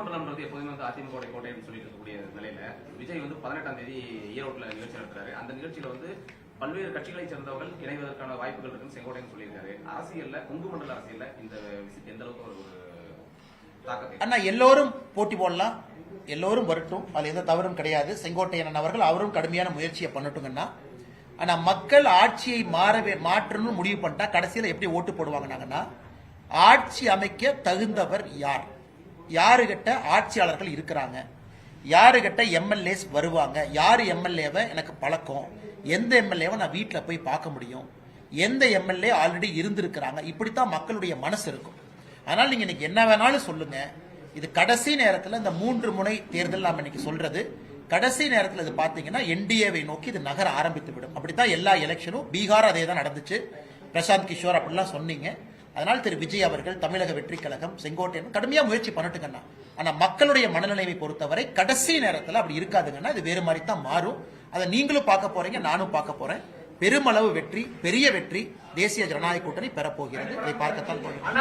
மண்டலம்ன்றது எப்போதுமே அதிமுக கோட்டைன்னு சொல்லிட்டு இருக்கக்கூடிய நிலையில விஜய் 18ஆம் தேதி ஈரோட்டில் நிகழ்ச்சி நடத்துறாரு. அந்த நிகழ்ச்சியில பல்வேறு கட்சிகளை சேர்ந்தவர்கள் இணைவதற்கான வாய்ப்புகள் இருக்குன்னு செங்கோட்டையன் சொல்லியிருக்காரு. அரசியல்ல கொங்கு மண்டல அரசியல்ல இந்த விஷயத்தை எந்த அளவுக்கு ஒரு தாக்கத்தை அண்ணா எல்லோரும் போட்டி போடலாம், எல்லோரும் வரட்டும், அது எந்த தவறும் கிடையாது. செங்கோட்டையன் அவர்கள் அவரும் கடுமையான முயற்சியை பண்ணட்டுங்கன்னா, ஆனா மக்கள் ஆட்சியை மாற்றணும்னு முடிவு பண்ணிட்டா கடைசியில் எப்படி ஓட்டு போடுவாங்கன்னாங்கன்னா, ஆட்சி அமைக்க தகுந்தவர் யார், யாருகிட்ட ஆட்சியாளர்கள் இருக்கிறாங்க, யாருகிட்ட எம்எல்ஏஸ் வருவாங்க, யாரு எம்எல்ஏவை எனக்கு பழக்கம், எந்த எம்எல்ஏவை நான் வீட்டில் போய் பார்க்க முடியும், எந்த எம்எல்ஏ ஆல்ரெடி இருந்திருக்கிறாங்க, இப்படித்தான் மக்களுடைய மனசு இருக்கும். அதனால நீங்க இன்னைக்கு என்ன வேணாலும் சொல்லுங்க, இது கடைசி நேரத்தில் இந்த 3 முனை தேர்தல் நாம இன்னைக்கு சொல்றது, கடைசி நேரத்தில் இது பாத்தீங்கன்னா என்டிஏவை நோக்கி இது நகர ஆரம்பித்து விடும். அப்படித்தான் எல்லா எலெக்ஷனும், பீகார் அதே தான் நடந்துச்சு, பிரசாந்த் கிஷோர் அப்படிலாம் சொன்னீங்க. அதனால திரு விஜய் அவர்கள், தமிழக வெற்றி கழகம், செங்கோட்டையன் கடுமையா முயற்சி பண்ணட்டுங்கண்ணா. ஆனா மக்களுடைய மனநிலைமை பொறுத்தவரை கடைசி நேரத்தில் அப்படி இருக்காதுங்கன்னா, இது வேறு மாதிரி தான் மாறும். அதை நீங்களும் பார்க்க போறீங்க, நானும் பார்க்க போறேன். பெருமளவு வெற்றி, பெரிய வெற்றி தேசிய ஜனநாயக கூட்டணி பெறப்போகிறது. அதை பார்க்கத்தான் போகிறோம்.